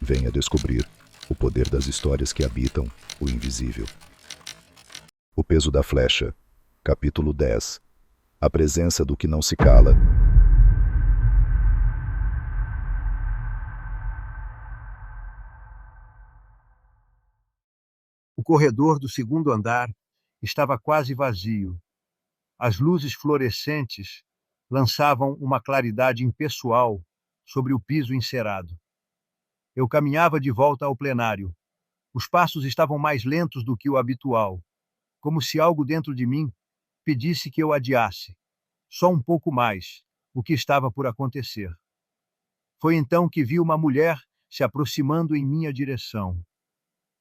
Venha descobrir o poder das histórias que habitam o invisível. O peso da flecha, capítulo 10. A presença do que não se cala. O corredor do segundo andar estava quase vazio. As luzes fluorescentes lançavam uma claridade impessoal sobre o piso encerado. Eu caminhava de volta ao plenário. Os passos estavam mais lentos do que o habitual, como se algo dentro de mim pedisse que eu adiasse, só um pouco mais, o que estava por acontecer. Foi então que vi uma mulher se aproximando em minha direção.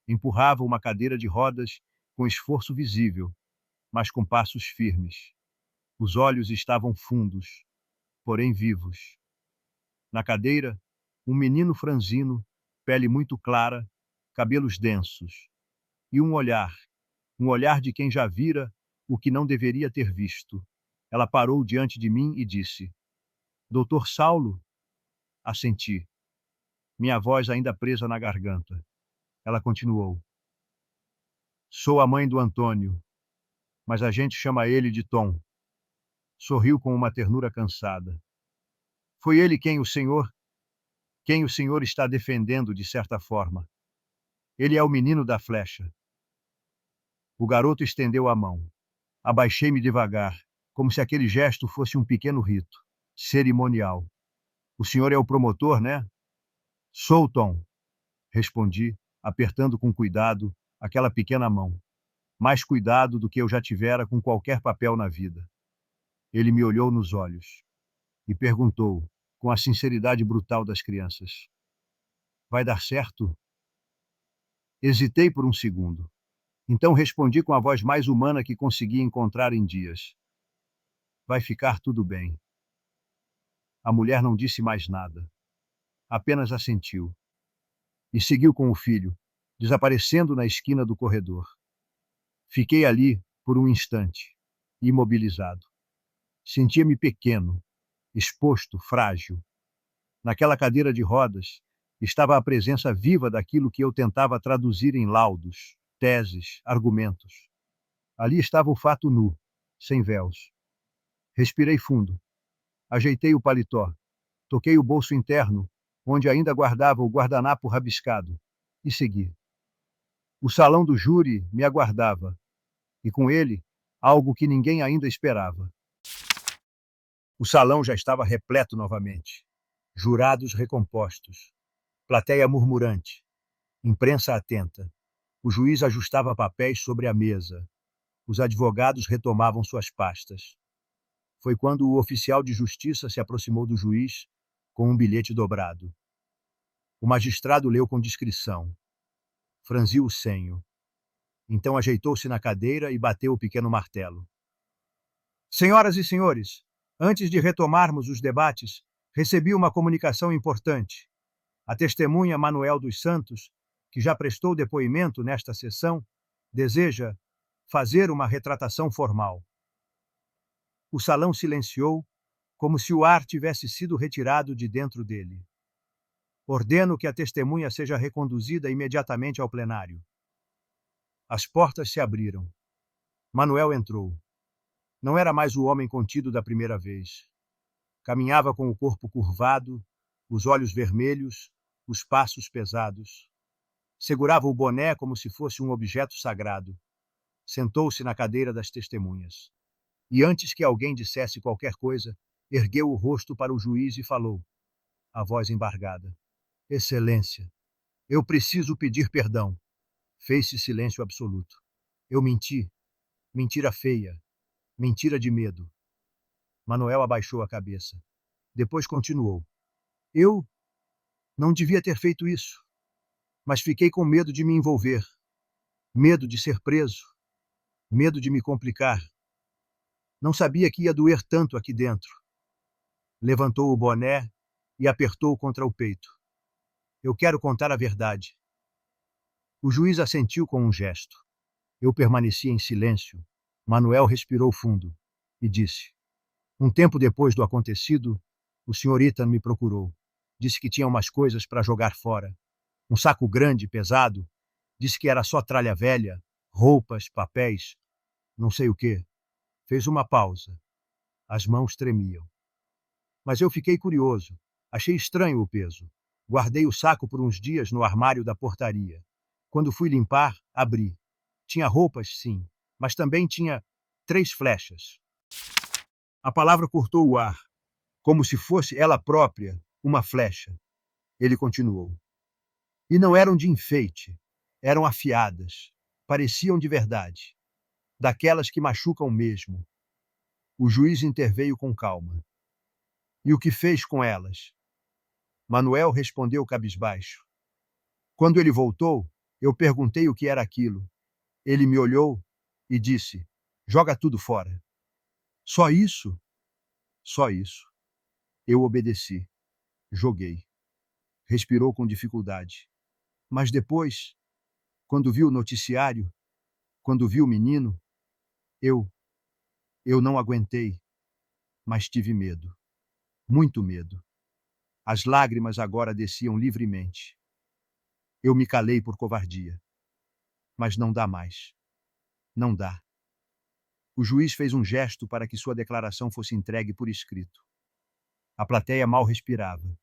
Empurrava uma cadeira de rodas com esforço visível, mas com passos firmes. Os olhos estavam fundos, porém vivos. Na cadeira, um menino franzino, pele muito clara, cabelos densos, e um olhar de quem já vira o que não deveria ter visto. Ela parou diante de mim e disse: Doutor Saulo? Assenti, minha voz ainda presa na garganta. Ela continuou: Sou a mãe do Antônio, mas a gente chama ele de Tom. Sorriu com uma ternura cansada. Foi ele quem o senhor está defendendo de certa forma. Ele é o menino da flecha. O garoto estendeu a mão. Abaixei-me devagar, como se aquele gesto fosse um pequeno rito, cerimonial. O senhor é o promotor, né? Sou, Tom, respondi, apertando com cuidado aquela pequena mão. Mais cuidado do que eu já tivera com qualquer papel na vida. Ele me olhou nos olhos e perguntou, com a sinceridade brutal das crianças: Vai dar certo? Hesitei por um segundo. Então respondi com a voz mais humana que consegui encontrar em dias: Vai ficar tudo bem. A mulher não disse mais nada. Apenas assentiu. E seguiu com o filho, desaparecendo na esquina do corredor. Fiquei ali por um instante, imobilizado. Sentia-me pequeno, exposto, frágil. Naquela cadeira de rodas estava a presença viva daquilo que eu tentava traduzir em laudos, teses, argumentos. Ali estava o fato nu, sem véus. Respirei fundo. Ajeitei o paletó. Toquei o bolso interno, onde ainda guardava o guardanapo rabiscado, e segui. O salão do júri me aguardava, e com ele, algo que ninguém ainda esperava. O salão já estava repleto novamente. Jurados recompostos, plateia murmurante, imprensa atenta. O juiz ajustava papéis sobre a mesa. Os advogados retomavam suas pastas. Foi quando o oficial de justiça se aproximou do juiz com um bilhete dobrado. O magistrado leu com discrição. Franziu o senho. Então ajeitou-se na cadeira e bateu o pequeno martelo. Senhoras e senhores, antes de retomarmos os debates, recebi uma comunicação importante. A testemunha Manuel dos Santos, que já prestou depoimento nesta sessão, deseja fazer uma retratação formal. O salão silenciou, como se o ar tivesse sido retirado de dentro dele. Ordeno que a testemunha seja reconduzida imediatamente ao plenário. As portas se abriram. Manuel entrou. Não era mais o homem contido da primeira vez. Caminhava com o corpo curvado, os olhos vermelhos, os passos pesados. Segurava o boné como se fosse um objeto sagrado. Sentou-se na cadeira das testemunhas. E antes que alguém dissesse qualquer coisa, ergueu o rosto para o juiz e falou, a voz embargada: Excelência, eu preciso pedir perdão. Fez-se silêncio absoluto. Eu menti. Mentira feia. Mentira de medo. Manuel abaixou a cabeça. Depois continuou. Eu não devia ter feito isso, mas fiquei com medo de me envolver. Medo de ser preso. Medo de me complicar. Não sabia que ia doer tanto aqui dentro. Levantou o boné e apertou contra o peito. Eu quero contar a verdade. O juiz assentiu com um gesto. Eu permaneci em silêncio. Manuel respirou fundo e disse: Um tempo depois do acontecido, o Sr. Ethan me procurou. Disse que tinha umas coisas para jogar fora. Um saco grande, pesado. Disse que era só tralha velha, roupas, papéis, não sei o quê. Fez uma pausa. As mãos tremiam. Mas eu fiquei curioso. Achei estranho o peso. Guardei o saco por uns dias no armário da portaria. Quando fui limpar, abri. Tinha roupas, sim, mas também tinha 3 flechas. A palavra cortou o ar, como se fosse ela própria uma flecha. Ele continuou. E não eram de enfeite, eram afiadas, pareciam de verdade, daquelas que machucam mesmo. O juiz interveio com calma. E o que fez com elas? Manuel respondeu cabisbaixo. Quando ele voltou, eu perguntei o que era aquilo. Ele me olhou e disse: joga tudo fora. Só isso? Só isso. Eu obedeci. Joguei. Respirou com dificuldade. Mas depois, quando vi o noticiário, quando vi o menino, eu não aguentei, mas tive medo. Muito medo. As lágrimas agora desciam livremente. Eu me calei por covardia. Mas não dá mais. Não dá. O juiz fez um gesto para que sua declaração fosse entregue por escrito. A plateia mal respirava.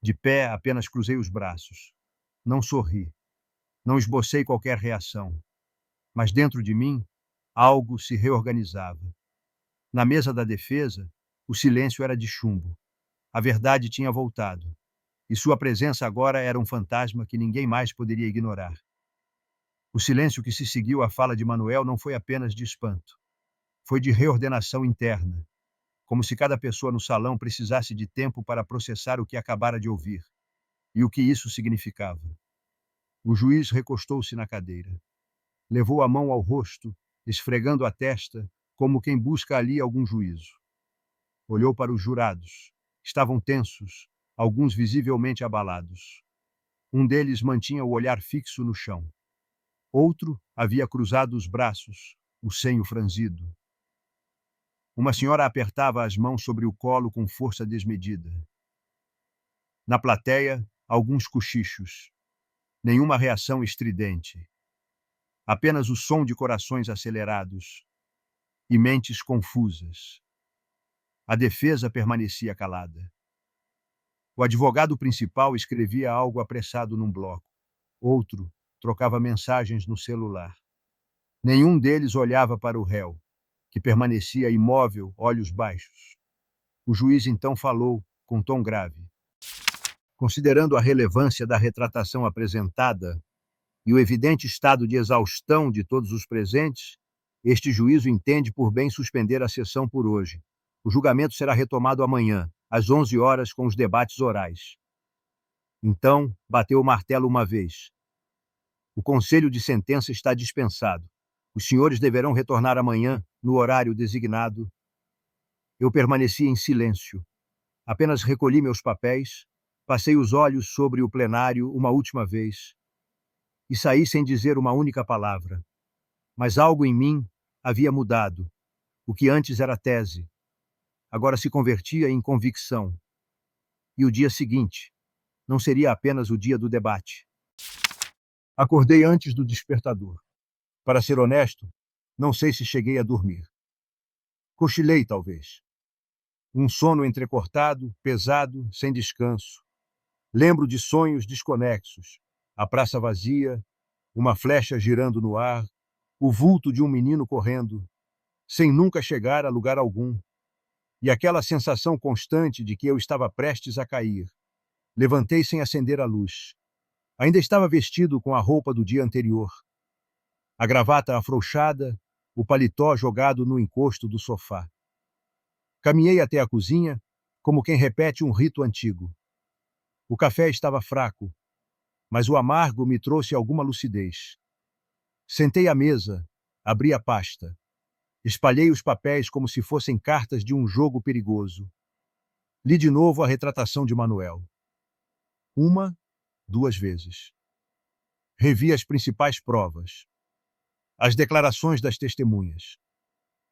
De pé, apenas cruzei os braços. Não sorri. Não esbocei qualquer reação. Mas dentro de mim, algo se reorganizava. Na mesa da defesa, o silêncio era de chumbo. A verdade tinha voltado. E sua presença agora era um fantasma que ninguém mais poderia ignorar. O silêncio que se seguiu à fala de Manuel não foi apenas de espanto. Foi de reordenação interna, como se cada pessoa no salão precisasse de tempo para processar o que acabara de ouvir e o que isso significava. O juiz recostou-se na cadeira. Levou a mão ao rosto, esfregando a testa, como quem busca ali algum juízo. Olhou para os jurados. Estavam tensos, alguns visivelmente abalados. Um deles mantinha o olhar fixo no chão. Outro havia cruzado os braços, o senho franzido. Uma senhora apertava as mãos sobre o colo com força desmedida. Na plateia, alguns cochichos. Nenhuma reação estridente. Apenas o som de corações acelerados e mentes confusas. A defesa permanecia calada. O advogado principal escrevia algo apressado num bloco. Outro trocava mensagens no celular. Nenhum deles olhava para o réu, que permanecia imóvel, olhos baixos. O juiz então falou, com tom grave. Considerando a relevância da retratação apresentada e o evidente estado de exaustão de todos os presentes, este juízo entende por bem suspender a sessão por hoje. O julgamento será retomado amanhã, às 11 horas, com os debates orais. Então, bateu o martelo uma vez. O conselho de sentença está dispensado. Os senhores deverão retornar amanhã, no horário designado. Eu permaneci em silêncio. Apenas recolhi meus papéis, passei os olhos sobre o plenário uma última vez e saí sem dizer uma única palavra. Mas algo em mim havia mudado. O que antes era tese, agora se convertia em convicção. E o dia seguinte não seria apenas o dia do debate. Acordei antes do despertador. Para ser honesto, não sei se cheguei a dormir. Cochilei, talvez. Um sono entrecortado, pesado, sem descanso. Lembro de sonhos desconexos. A praça vazia, uma flecha girando no ar, o vulto de um menino correndo, sem nunca chegar a lugar algum. E aquela sensação constante de que eu estava prestes a cair. Levantei sem acender a luz. Ainda estava vestido com a roupa do dia anterior. A gravata afrouxada, o paletó jogado no encosto do sofá. Caminhei até a cozinha, como quem repete um rito antigo. O café estava fraco, mas o amargo me trouxe alguma lucidez. Sentei à mesa, abri a pasta. Espalhei os papéis como se fossem cartas de um jogo perigoso. Li de novo a retratação de Manuel. 1, 2 vezes. Revi as principais provas. As declarações das testemunhas.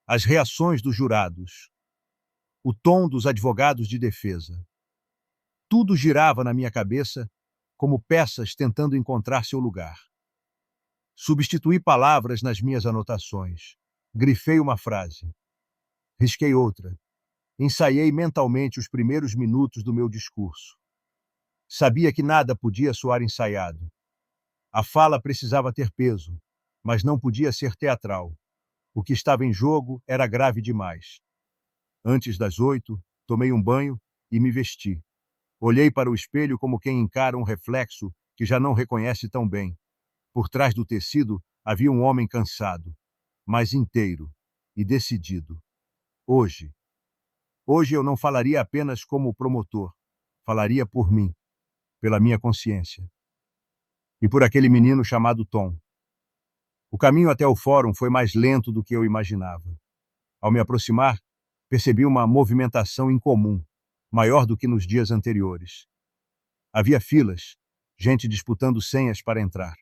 As reações dos jurados. O tom dos advogados de defesa. Tudo girava na minha cabeça como peças tentando encontrar seu lugar. Substituí palavras nas minhas anotações. Grifei uma frase. Risquei outra. Ensaiei mentalmente os primeiros minutos do meu discurso. Sabia que nada podia soar ensaiado. A fala precisava ter peso, mas não podia ser teatral. O que estava em jogo era grave demais. Antes das 8, tomei um banho e me vesti. Olhei para o espelho como quem encara um reflexo que já não reconhece tão bem. Por trás do tecido havia um homem cansado, mas inteiro e decidido. Hoje. Hoje eu não falaria apenas como promotor. Falaria por mim, pela minha consciência. E por aquele menino chamado Tom. O caminho até o fórum foi mais lento do que eu imaginava. Ao me aproximar, percebi uma movimentação incomum, maior do que nos dias anteriores. Havia filas, gente disputando senhas para entrar.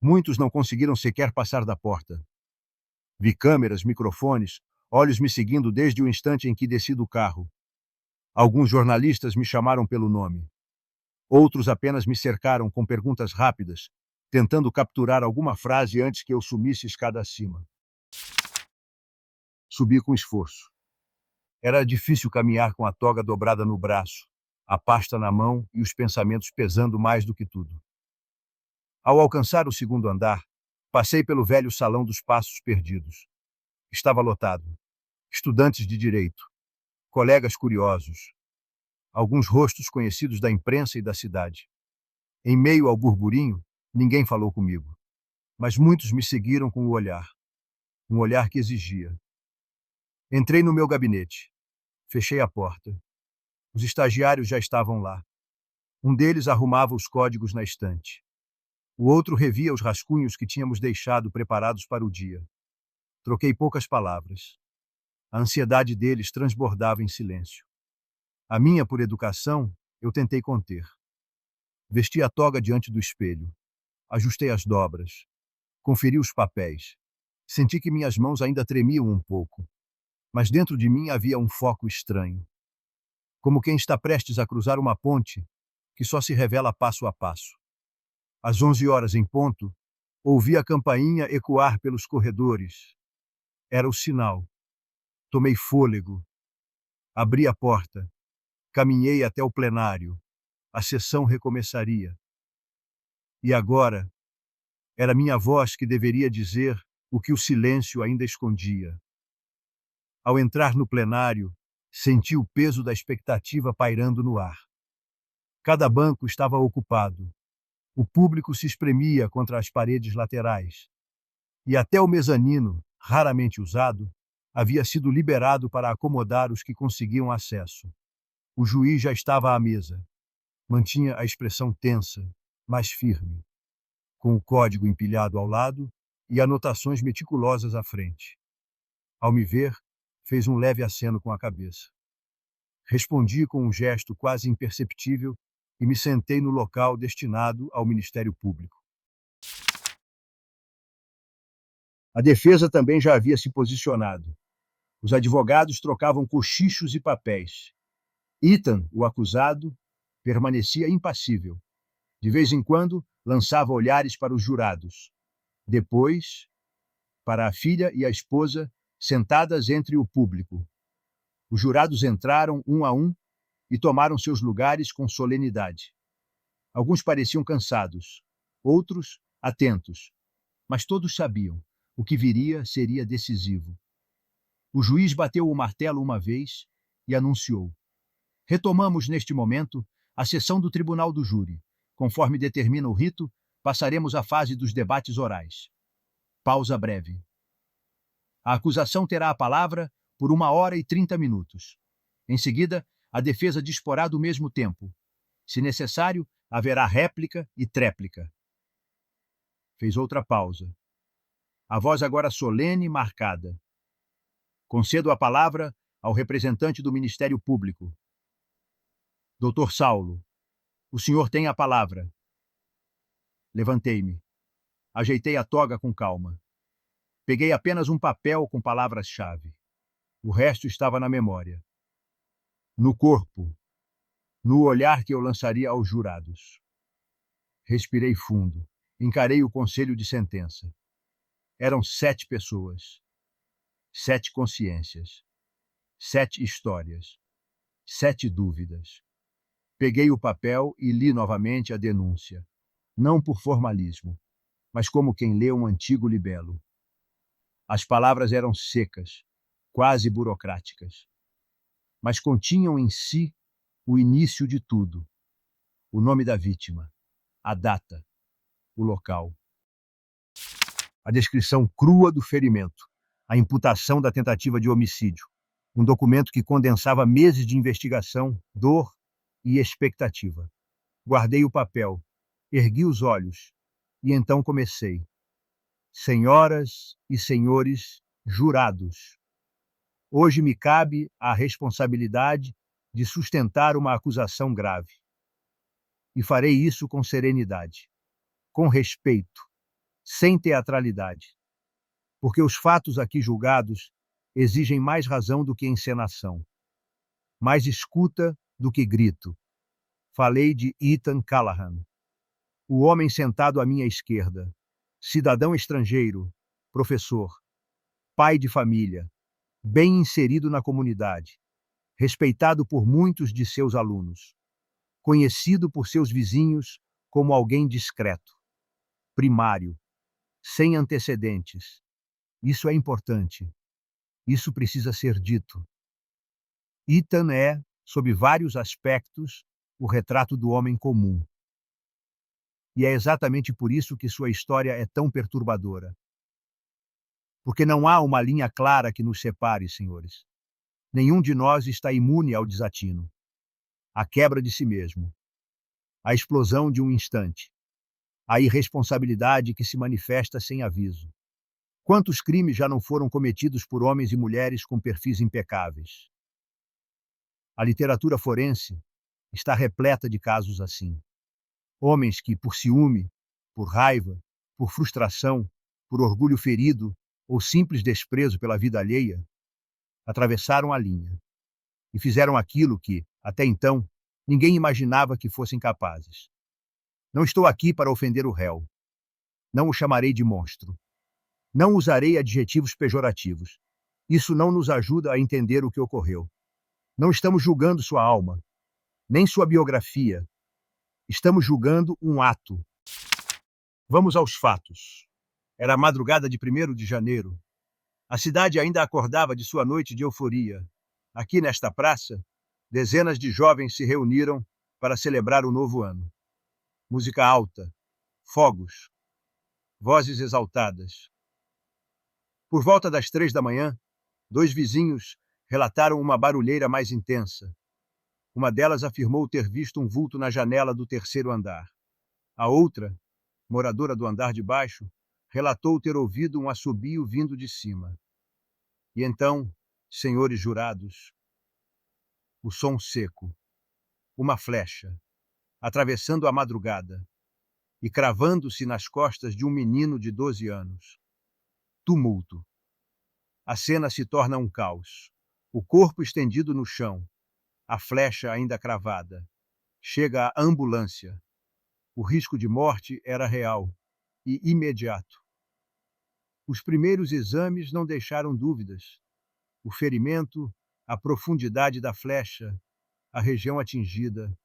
Muitos não conseguiram sequer passar da porta. Vi câmeras, microfones, olhos me seguindo desde o instante em que desci do carro. Alguns jornalistas me chamaram pelo nome. Outros apenas me cercaram com perguntas rápidas, tentando capturar alguma frase antes que eu sumisse escada acima. Subi com esforço. Era difícil caminhar com a toga dobrada no braço, a pasta na mão e os pensamentos pesando mais do que tudo. Ao alcançar o segundo andar, passei pelo velho salão dos Passos Perdidos. Estava lotado. Estudantes de direito, colegas curiosos, alguns rostos conhecidos da imprensa e da cidade. Em meio ao burburinho, ninguém falou comigo, mas muitos me seguiram com o olhar, um olhar que exigia. Entrei no meu gabinete. Fechei a porta. Os estagiários já estavam lá. Um deles arrumava os códigos na estante. O outro revia os rascunhos que tínhamos deixado preparados para o dia. Troquei poucas palavras. A ansiedade deles transbordava em silêncio. A minha, por educação, eu tentei conter. Vesti a toga diante do espelho. Ajustei as dobras. Conferi os papéis. Senti que minhas mãos ainda tremiam um pouco. Mas dentro de mim havia um foco estranho. Como quem está prestes a cruzar uma ponte que só se revela passo a passo. Às 11 horas em ponto, ouvi a campainha ecoar pelos corredores. Era o sinal. Tomei fôlego. Abri a porta. Caminhei até o plenário. A sessão recomeçaria. E agora, era minha voz que deveria dizer o que o silêncio ainda escondia. Ao entrar no plenário, senti o peso da expectativa pairando no ar. Cada banco estava ocupado. O público se espremia contra as paredes laterais. E até o mezanino, raramente usado, havia sido liberado para acomodar os que conseguiam acesso. O juiz já estava à mesa. Mantinha a expressão tensa, mas firme, com o código empilhado ao lado e anotações meticulosas à frente. Ao me ver, fez um leve aceno com a cabeça. Respondi com um gesto quase imperceptível e me sentei no local destinado ao Ministério Público. A defesa também já havia se posicionado. Os advogados trocavam cochichos e papéis. Ethan, o acusado, permanecia impassível. De vez em quando, lançava olhares para os jurados. Depois, para a filha e a esposa, sentadas entre o público. Os jurados entraram um a um e tomaram seus lugares com solenidade. Alguns pareciam cansados, outros atentos, mas todos sabiam, o que viria seria decisivo. O juiz bateu o martelo uma vez e anunciou: retomamos neste momento a sessão do Tribunal do Júri. Conforme determina o rito, passaremos à fase dos debates orais. Pausa breve. A acusação terá a palavra por 1 hora e 30 minutos. Em seguida, a defesa disporá do mesmo tempo. Se necessário, haverá réplica e tréplica. Fez outra pausa. A voz agora solene e marcada. Concedo a palavra ao representante do Ministério Público. Dr. Saulo, o senhor tem a palavra. Levantei-me. Ajeitei a toga com calma. Peguei apenas um papel com palavras-chave. O resto estava na memória. No corpo. No olhar que eu lançaria aos jurados. Respirei fundo. Encarei o conselho de sentença. Eram 7 pessoas, 7 consciências, 7 histórias, 7 dúvidas. Peguei o papel e li novamente a denúncia, não por formalismo, mas como quem lê um antigo libelo. As palavras eram secas, quase burocráticas, mas continham em si o início de tudo: o nome da vítima, a data, o local. A descrição crua do ferimento, a imputação da tentativa de homicídio, um documento que condensava meses de investigação, dor e expectativa. Guardei o papel, ergui os olhos e então comecei. Senhoras e senhores jurados, hoje me cabe a responsabilidade de sustentar uma acusação grave. E farei isso com serenidade, com respeito, sem teatralidade, porque os fatos aqui julgados exigem mais razão do que encenação, mais escuta do que grito. Falei de Ethan Callahan, o homem sentado à minha esquerda, cidadão estrangeiro, professor, pai de família, bem inserido na comunidade, respeitado por muitos de seus alunos, conhecido por seus vizinhos como alguém discreto, primário, sem antecedentes. Isso é importante. Isso precisa ser dito. Ethan é, sob vários aspectos, o retrato do homem comum. E é exatamente por isso que sua história é tão perturbadora. Porque não há uma linha clara que nos separe, senhores. Nenhum de nós está imune ao desatino, à quebra de si mesmo, à explosão de um instante, à irresponsabilidade que se manifesta sem aviso. Quantos crimes já não foram cometidos por homens e mulheres com perfis impecáveis? A literatura forense está repleta de casos assim. Homens que, por ciúme, por raiva, por frustração, por orgulho ferido ou simples desprezo pela vida alheia, atravessaram a linha e fizeram aquilo que, até então, ninguém imaginava que fossem capazes. Não estou aqui para ofender o réu. Não o chamarei de monstro. Não usarei adjetivos pejorativos. Isso não nos ajuda a entender o que ocorreu. Não estamos julgando sua alma, nem sua biografia. Estamos julgando um ato. Vamos aos fatos. Era a madrugada de 1º de janeiro. A cidade ainda acordava de sua noite de euforia. Aqui nesta praça, dezenas de jovens se reuniram para celebrar o novo ano. Música alta, fogos, vozes exaltadas. Por volta das 3 da manhã, 2 vizinhos relataram uma barulheira mais intensa. Uma delas afirmou ter visto um vulto na janela do 3º andar. A outra, moradora do andar de baixo, relatou ter ouvido um assobio vindo de cima. E então, senhores jurados, o som seco, uma flecha, atravessando a madrugada e cravando-se nas costas de um menino de 12 anos. Tumulto. A cena se torna um caos. O corpo estendido no chão, a flecha ainda cravada. Chega a ambulância. O risco de morte era real e imediato. Os primeiros exames não deixaram dúvidas. O ferimento, a profundidade da flecha, a região atingida.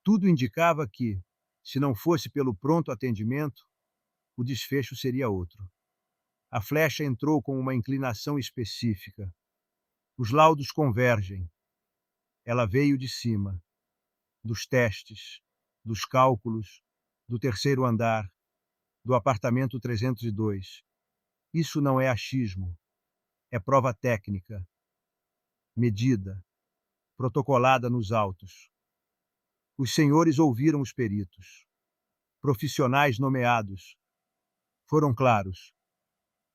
Tudo indicava que, se não fosse pelo pronto atendimento, o desfecho seria outro. A flecha entrou com uma inclinação específica. Os laudos convergem. Ela veio de cima, dos testes, dos cálculos, do 3º andar, do apartamento 302. Isso não é achismo, é prova técnica, medida, protocolada nos autos. Os senhores ouviram os peritos. Profissionais nomeados. Foram claros.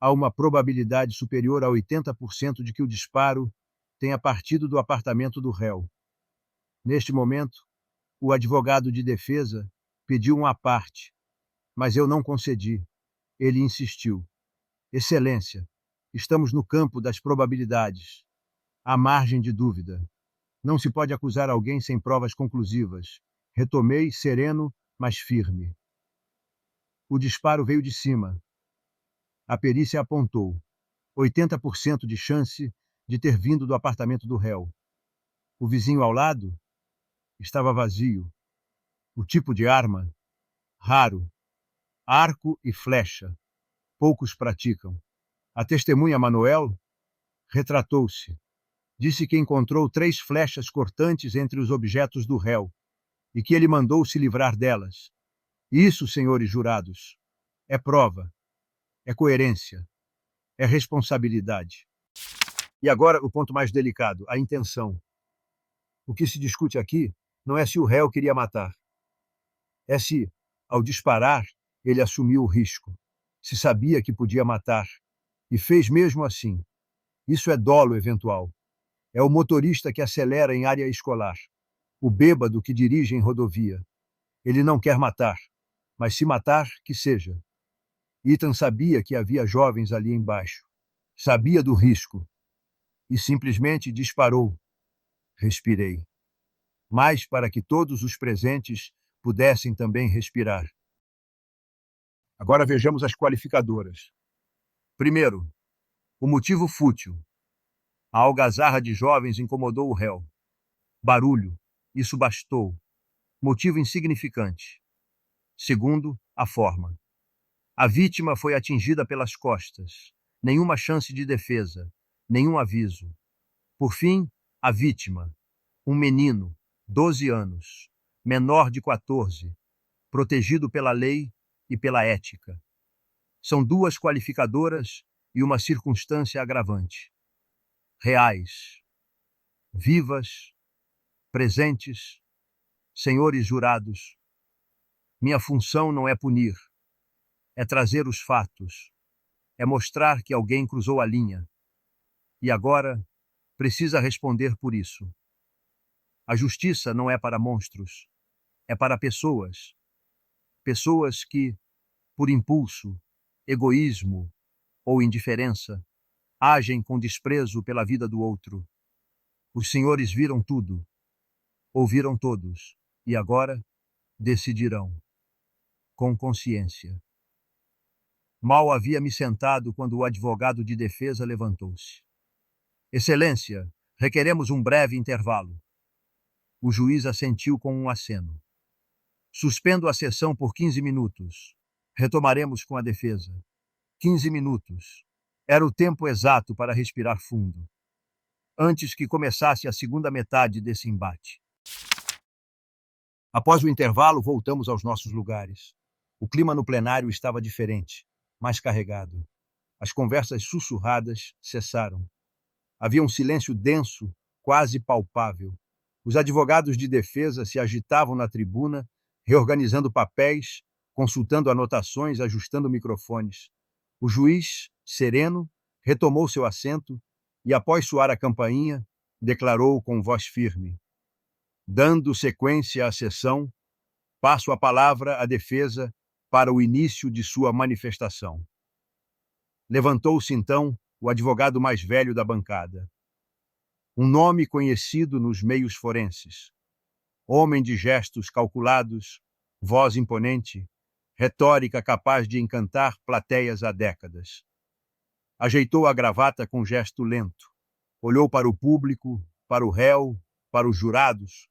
Há uma probabilidade superior a 80% de que o disparo tenha partido do apartamento do réu. Neste momento, o advogado de defesa pediu uma parte, mas eu não concedi. Ele insistiu. Excelência, estamos no campo das probabilidades. Há margem de dúvida. Não se pode acusar alguém sem provas conclusivas. Retomei, sereno, mas firme. O disparo veio de cima. A perícia apontou 80% de chance de ter vindo do apartamento do réu. O vizinho ao lado estava vazio. O tipo de arma, raro. Arco e flecha. Poucos praticam. A testemunha Manuel retratou-se. Disse que encontrou 3 flechas cortantes entre os objetos do réu e que ele mandou se livrar delas. Isso, senhores jurados, é prova, é coerência, é responsabilidade. E agora o ponto mais delicado, a intenção. O que se discute aqui não é se o réu queria matar. É se, ao disparar, ele assumiu o risco. Se sabia que podia matar. E fez mesmo assim. Isso é dolo eventual. É o motorista que acelera em área escolar. O bêbado que dirige em rodovia. Ele não quer matar. Mas se matar, que seja. Ethan sabia que havia jovens ali embaixo. Sabia do risco. E simplesmente disparou. Respirei. Mas para que todos os presentes pudessem também respirar. Agora vejamos as qualificadoras. Primeiro, o motivo fútil. A algazarra de jovens incomodou o réu. Barulho. Isso bastou. Motivo insignificante. Segundo, a forma. A vítima foi atingida pelas costas. Nenhuma chance de defesa. Nenhum aviso. Por fim, a vítima. Um menino, 12 anos, menor de 14, protegido pela lei e pela ética. São 2 qualificadoras e uma circunstância agravante. Reais, vivas, presentes, senhores jurados. Minha função não é punir, é trazer os fatos, é mostrar que alguém cruzou a linha. E agora precisa responder por isso. A justiça não é para monstros, é para pessoas. Pessoas que, por impulso, egoísmo ou indiferença, agem com desprezo pela vida do outro. Os senhores viram tudo, ouviram todos, e agora decidirão, com consciência. Mal havia me sentado quando o advogado de defesa levantou-se. Excelência, requeremos um breve intervalo. O juiz assentiu com um aceno. Suspendo a sessão por 15 minutos. Retomaremos com a defesa. 15 minutos. Era o tempo exato para respirar fundo. Antes que começasse a segunda metade desse embate. Após o intervalo, voltamos aos nossos lugares. O clima no plenário estava diferente, mais carregado. As conversas sussurradas cessaram. Havia um silêncio denso, quase palpável. Os advogados de defesa se agitavam na tribuna, reorganizando papéis, consultando anotações, ajustando microfones. O juiz, sereno, retomou seu assento e, após soar a campainha, declarou com voz firme: dando sequência à sessão, passo a palavra à defesa para o início de sua manifestação. Levantou-se então o advogado mais velho da bancada. Um nome conhecido nos meios forenses. Homem de gestos calculados, voz imponente, retórica capaz de encantar plateias há décadas. Ajeitou a gravata com gesto lento. Olhou para o público, para o réu, para os jurados,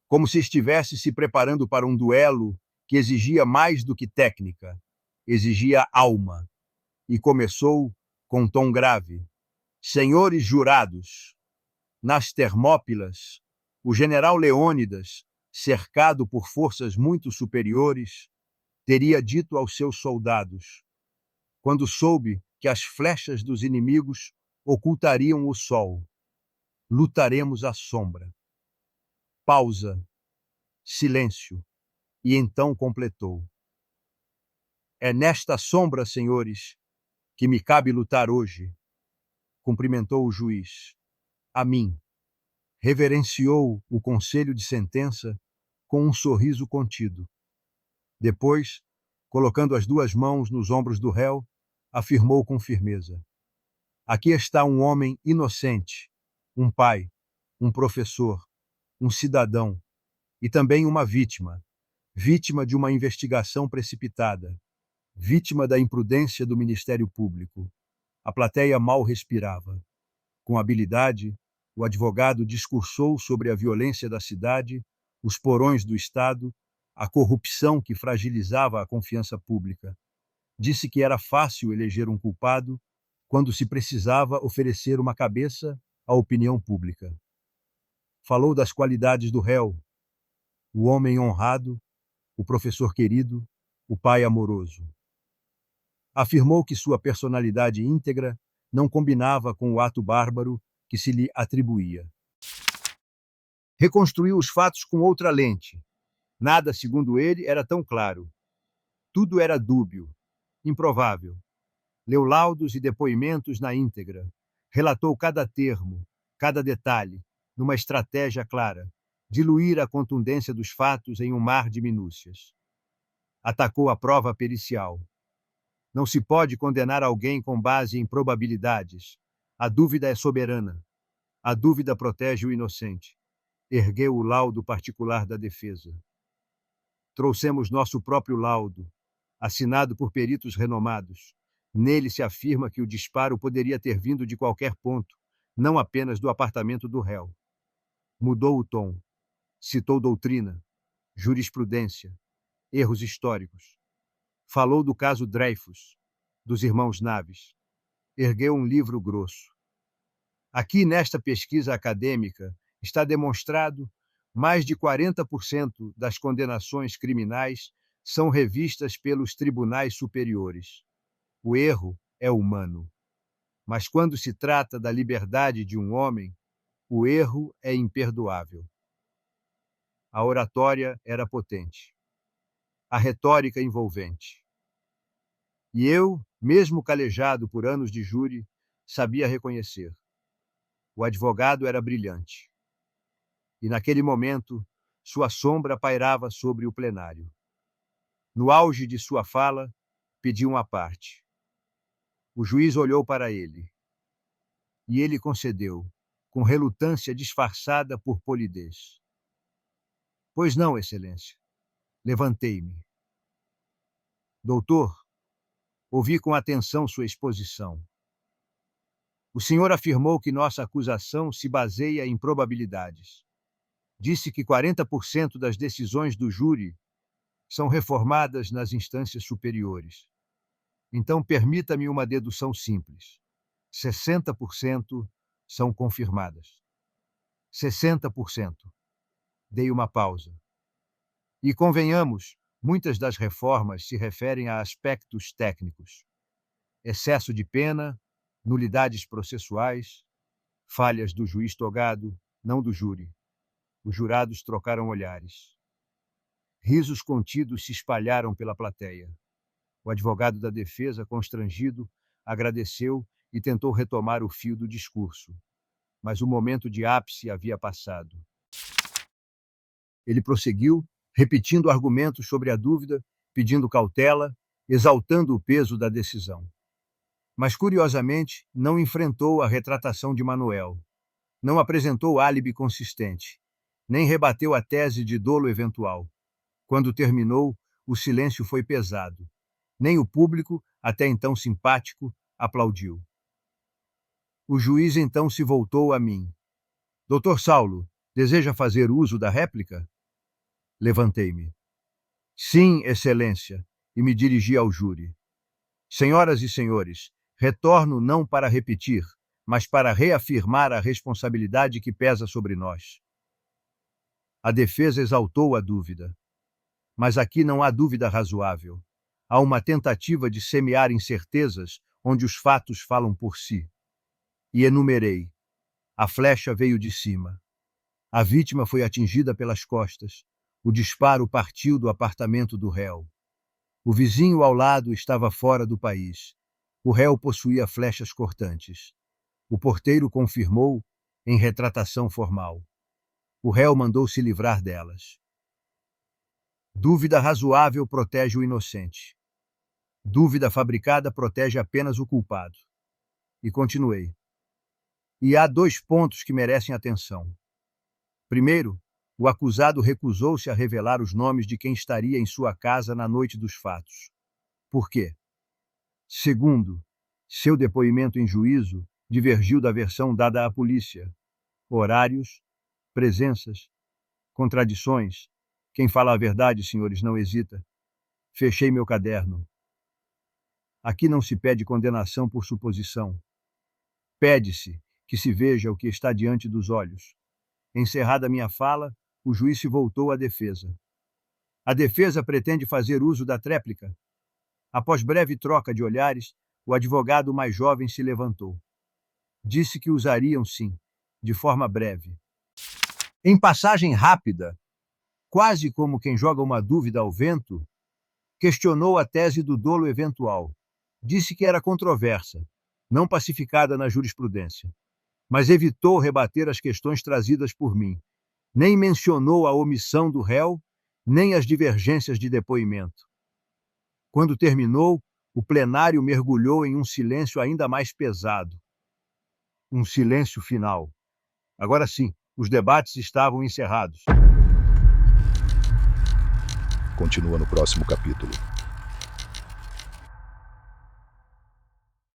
como se estivesse se preparando para um duelo que exigia mais do que técnica, exigia alma. E começou com um tom grave. Senhores jurados, nas Termópilas, o general Leônidas, cercado por forças muito superiores, teria dito aos seus soldados, quando soube que as flechas dos inimigos ocultariam o sol: lutaremos à sombra. Pausa, silêncio, e então completou: é nesta sombra, senhores, que me cabe lutar hoje. Cumprimentou o juiz. A mim. Reverenciou o conselho de sentença com um sorriso contido. Depois, colocando as 2 mãos nos ombros do réu, afirmou com firmeza: aqui está um homem inocente, um pai, um professor, um cidadão e também uma vítima vítima de uma investigação precipitada, vítima da imprudência do Ministério Público. A plateia mal respirava. Com habilidade, o advogado discursou sobre a violência da cidade, os porões do Estado, a corrupção que fragilizava a confiança pública. Disse que era fácil eleger um culpado quando se precisava oferecer uma cabeça à opinião pública. Falou das qualidades do réu, o homem honrado, o professor querido, o pai amoroso. Afirmou que sua personalidade íntegra não combinava com o ato bárbaro que se lhe atribuía. Reconstruiu os fatos com outra lente. Nada, segundo ele, era tão claro. Tudo era dúbio, improvável. Leu laudos e depoimentos na íntegra. Relatou cada termo, cada detalhe, numa estratégia clara, diluir a contundência dos fatos em um mar de minúcias. Atacou a prova pericial. Não se pode condenar alguém com base em probabilidades. A dúvida é soberana. A dúvida protege o inocente. Ergueu o laudo particular da defesa. Trouxemos nosso próprio laudo, assinado por peritos renomados. Nele se afirma que o disparo poderia ter vindo de qualquer ponto, não apenas do apartamento do réu. Mudou o tom. Citou doutrina, jurisprudência, erros históricos. Falou do caso Dreyfus, dos irmãos Naves. Ergueu um livro grosso. Aqui, nesta pesquisa acadêmica, está demonstrado mais de 40% das condenações criminais são revistas pelos tribunais superiores. O erro é humano. Mas quando se trata da liberdade de um homem, o erro é imperdoável. A oratória era potente. A retórica envolvente. E eu, mesmo calejado por anos de júri, sabia reconhecer. O advogado era brilhante. E naquele momento, sua sombra pairava sobre o plenário. No auge de sua fala, pediu uma parte. O juiz olhou para ele. E ele concedeu, com relutância disfarçada por polidez. Pois não, Excelência. Levantei-me. Doutor, ouvi com atenção sua exposição. O senhor afirmou que nossa acusação se baseia em probabilidades. Disse que 40% das decisões do júri são reformadas nas instâncias superiores. Então, permita-me uma dedução simples. 60% são confirmadas. 60%. Dei uma pausa. E convenhamos, muitas das reformas se referem a aspectos técnicos. Excesso de pena, nulidades processuais, falhas do juiz togado, não do júri. Os jurados trocaram olhares. Risos contidos se espalharam pela plateia. O advogado da defesa, constrangido, agradeceu e tentou retomar o fio do discurso. Mas o momento de ápice havia passado. Ele prosseguiu, repetindo argumentos sobre a dúvida, pedindo cautela, exaltando o peso da decisão. Mas, curiosamente, não enfrentou a retratação de Manuel. Não apresentou álibi consistente. Nem rebateu a tese de dolo eventual. Quando terminou, o silêncio foi pesado. Nem o público, até então simpático, aplaudiu. O juiz então se voltou a mim. Doutor Saulo, deseja fazer uso da réplica? Levantei-me. Sim, Excelência, e me dirigi ao júri. Senhoras e senhores, retorno não para repetir, mas para reafirmar a responsabilidade que pesa sobre nós. A defesa exaltou a dúvida. Mas aqui não há dúvida razoável. Há uma tentativa de semear incertezas onde os fatos falam por si. E enumerei. A flecha veio de cima. A vítima foi atingida pelas costas. O disparo partiu do apartamento do réu. O vizinho ao lado estava fora do país. O réu possuía flechas cortantes. O porteiro confirmou, em retratação formal. O réu mandou se livrar delas. Dúvida razoável protege o inocente. Dúvida fabricada protege apenas o culpado. E continuei. E há 2 pontos que merecem atenção. Primeiro, O acusado recusou-se a revelar os nomes de quem estaria em sua casa na noite dos fatos. Por quê? Segundo, seu depoimento em juízo divergiu da versão dada à polícia. Horários, presenças, contradições. Quem fala a verdade, senhores, não hesita. Fechei meu caderno. Aqui não se pede condenação por suposição. Pede-se que se veja o que está diante dos olhos. Encerrada minha fala, o juiz se voltou à defesa. A defesa pretende fazer uso da tréplica. Após breve troca de olhares, o advogado mais jovem se levantou. Disse que usariam, sim, de forma breve. Em passagem rápida, quase como quem joga uma dúvida ao vento, questionou a tese do dolo eventual. Disse que era controversa, não pacificada na jurisprudência, mas evitou rebater as questões trazidas por mim. Nem mencionou a omissão do réu, nem as divergências de depoimento. Quando terminou, o plenário mergulhou em um silêncio ainda mais pesado. Um silêncio final. Agora sim, os debates estavam encerrados. Continua no próximo capítulo.